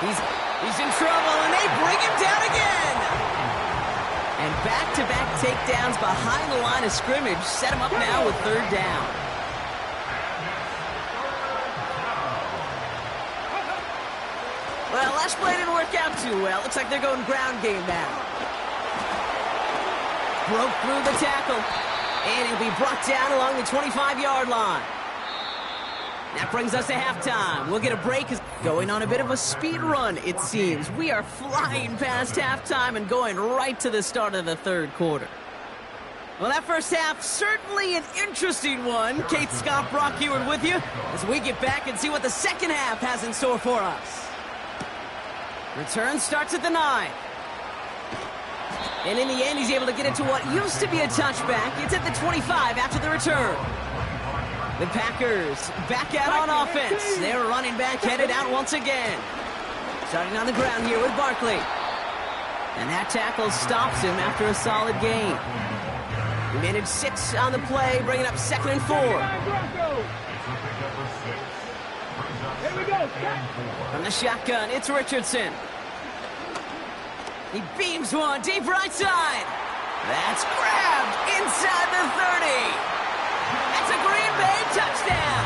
He's in trouble, and they bring him down again. And back-to-back takedowns behind the line of scrimmage set him up now with third down. Well, last play didn't work out too well. Looks like they're going ground game now. Broke through the tackle. And he'll be brought down along the 25-yard line. That brings us to halftime. We'll get a break. Going on a bit of a speed run, it seems. We are flying past halftime and going right to the start of the third quarter. Well, that first half, certainly an interesting one. Kate Scott, Brock Heward with you as we get back and see what the second half has in store for us. Return starts at the 9. And in the end, he's able to get it to what used to be a touchback. It's at the 25 after the return. The Packers back out on offense. They're running back headed out once again. Starting on the ground here with Barkley. And that tackle stops him after a solid gain. He managed 6 on the play, bringing up 2nd and 4. Here we go. From the shotgun, it's Richardson. He beams one deep right side. That's grabbed inside the 30. That's a Green Bay touchdown.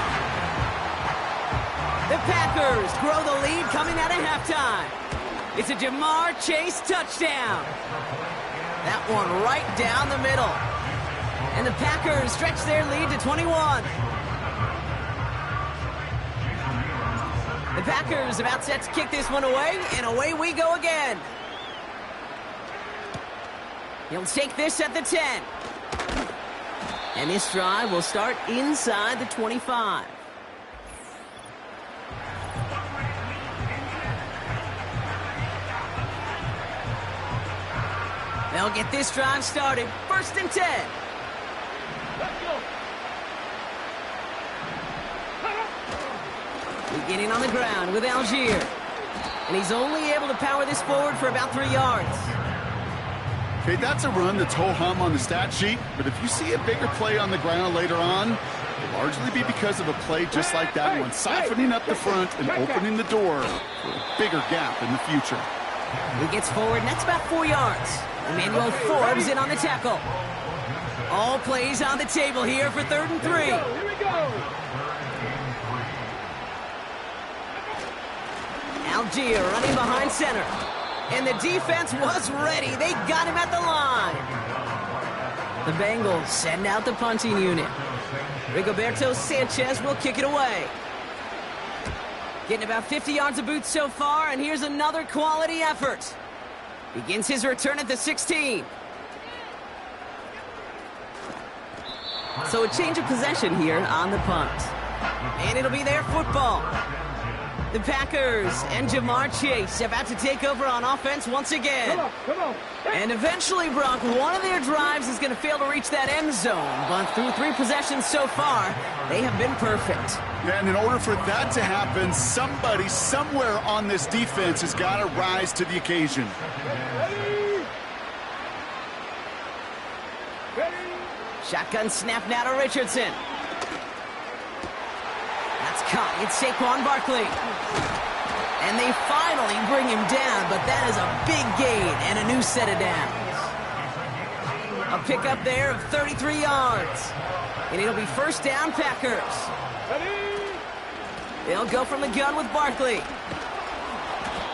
The Packers grow the lead coming out of halftime. It's a Jamar Chase touchdown. That one right down the middle. And the Packers stretch their lead to 21. The Packers about set to kick this one away, and away we go again. He'll take this at the 10. And this drive will start inside the 25. They'll get this drive started. 1st and 10. Let's go. Beginning on the ground with Algier. And he's only able to power this forward for about 3 yards. Okay, that's a run that's ho-hum on the stat sheet, but if you see a bigger play on the ground later on, it'll largely be because of a play just like that one, siphoning up the front and opening the door for a bigger gap in the future. He gets forward, and that's about 4 yards. Emmanuel Forbes in on the tackle. All plays on the table here for 3rd and 3. Here we go. Algier running behind center. And the defense was ready. They got him at the line. The Bengals send out the punting unit. Rigoberto Sanchez will kick it away. Getting about 50 yards of boots so far, and here's another quality effort. Begins his return at the 16. So a change of possession here on the punt. And it'll be their football. The Packers and Jamar Chase about to take over on offense once again. Come on. And eventually, Brock, one of their drives is going to fail to reach that end zone. But through 3 possessions so far, they have been perfect. Yeah, and in order for that to happen, somebody somewhere on this defense has got to rise to the occasion. Shotgun snap now to Richardson. That's caught. It's Saquon Barkley. And they finally bring him down, but that is a big gain and a new set of downs. A pickup there of 33 yards. And it'll be first down, Packers. They'll go from the gun with Barkley.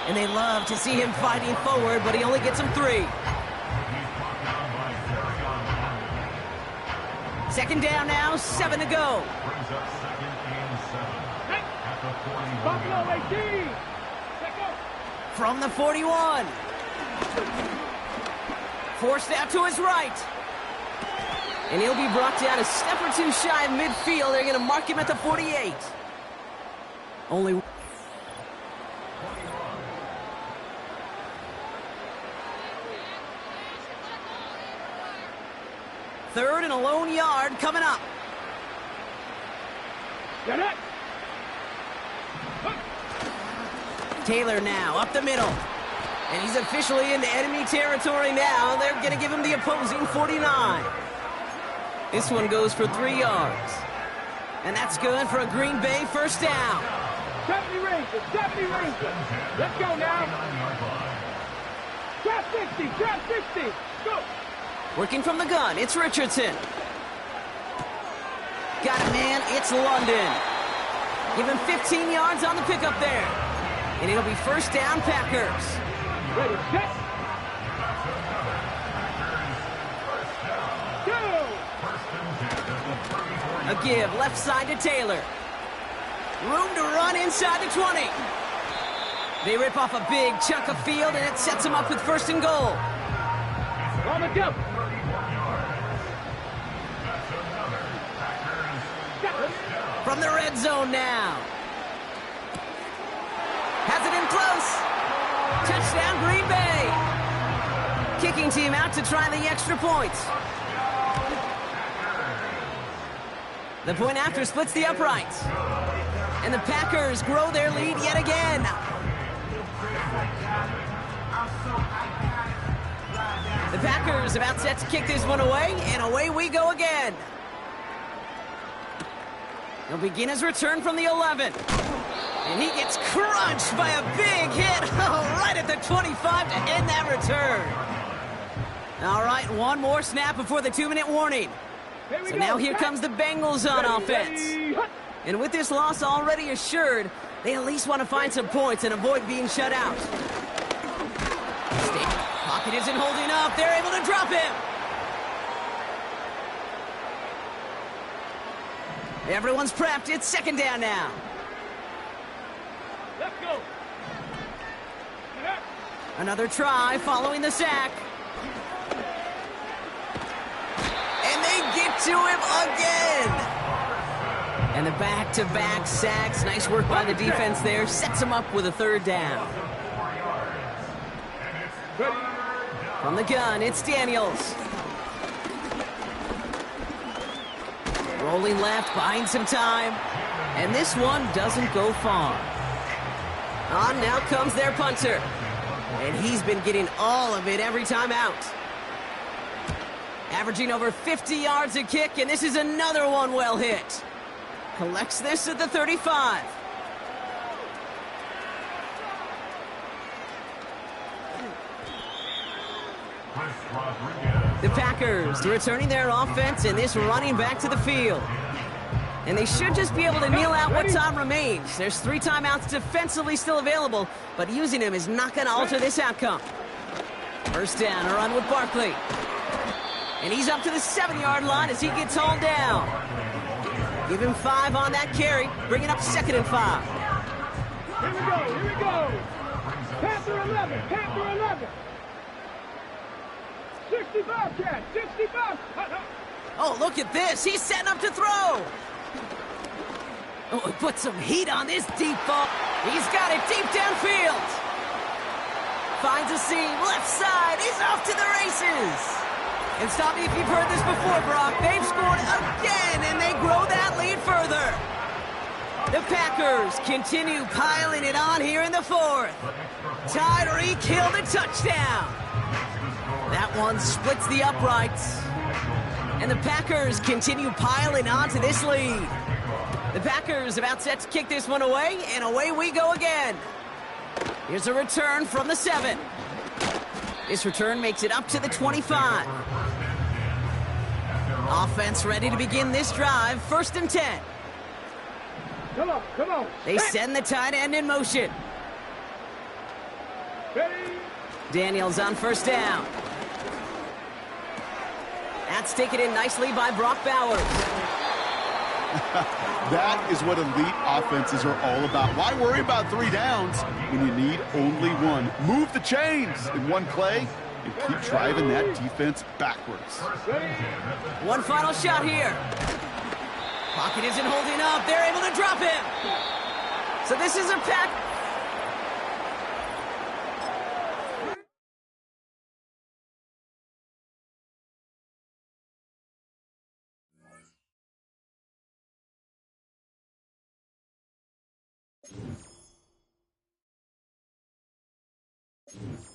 And they love to see him fighting forward, but he only gets them 3. Second down now, 7 to go. From the 41. Forced out to his right. And he'll be brought down a step or 2 shy of midfield. They're going to mark him at the 48. Only... Third and a lone yard coming up. Get it. Taylor now up the middle. And he's officially into enemy territory now. They're going to give him the opposing 49. This one goes for 3 yards. And that's good for a Green Bay first down. 70 Rangers. Let's go now. Trap 60. Go. Working from the gun, it's Richardson. Got it, man. It's London. Give him 15 yards on the pickup there. And it'll be first down, Packers. Ready, set. Go. A give, left side to Taylor. Room to run inside the 20. They rip off a big chunk of field, and it sets them up with first and goal. On the jump. From the red zone now. Has it in close. Touchdown, Green Bay. Kicking team out to try the extra points. The point after splits the uprights. And the Packers grow their lead yet again. The Packers about set to kick this one away, and away we go again. He'll begin his return from the 11. And he gets crunched by a big hit right at the 25 to end that return. All right, one more snap before the 2-minute warning. So now here comes the Bengals on offense. And with this loss already assured, they at least want to find some points and avoid being shut out. Pocket isn't holding up. They're able to drop him. Everyone's prepped. It's second down now. Let's go. Another try following the sack. And they get to him again. And the back-to-back sacks. Nice work by the defense there. Sets him up with a third down. From the gun, it's Daniels. Rolling left, buying some time. And this one doesn't go far. On now comes their punter. And he's been getting all of it every time out. Averaging over 50 yards a kick, and this is another one well hit. Collects this at the 35. The Packers returning their offense and this running back to the field. And they should just be able to kneel out what time remains. There's 3 timeouts defensively still available, but using them is not going to alter this outcome. First down, a run with Barkley. And he's up to the 7-yard line as he gets hauled down. Give him 5 on that carry, bringing up 2nd and 5. Here we go. Panther 11. 60 Bobcat, 60 Bob. Oh, look at this. He's setting up to throw. Oh, he put some heat on this deep ball. He's got it deep downfield. Finds a seam, left side. He's off to the races. And stop me if you've heard this before, Brock. They've scored again, and they grow that lead further. The Packers continue piling it on here in the fourth. Tyreek Hill the touchdown. That one splits the uprights. And the Packers continue piling on to this lead. The Packers about set to kick this one away, and away we go again. Here's a return from the 7. This return makes it up to the 25. Offense ready to begin this drive, 1st and 10. Come on, come on. They send the tight end in motion. Ready? Daniels on 1st down. That's taken in nicely by Brock Bowers. That is what elite offenses are all about. Why worry about 3 downs when you need only 1? Move the chains in one play and keep driving that defense backwards. One final shot here. Pocket isn't holding up. They're able to drop him. So this is a pack. You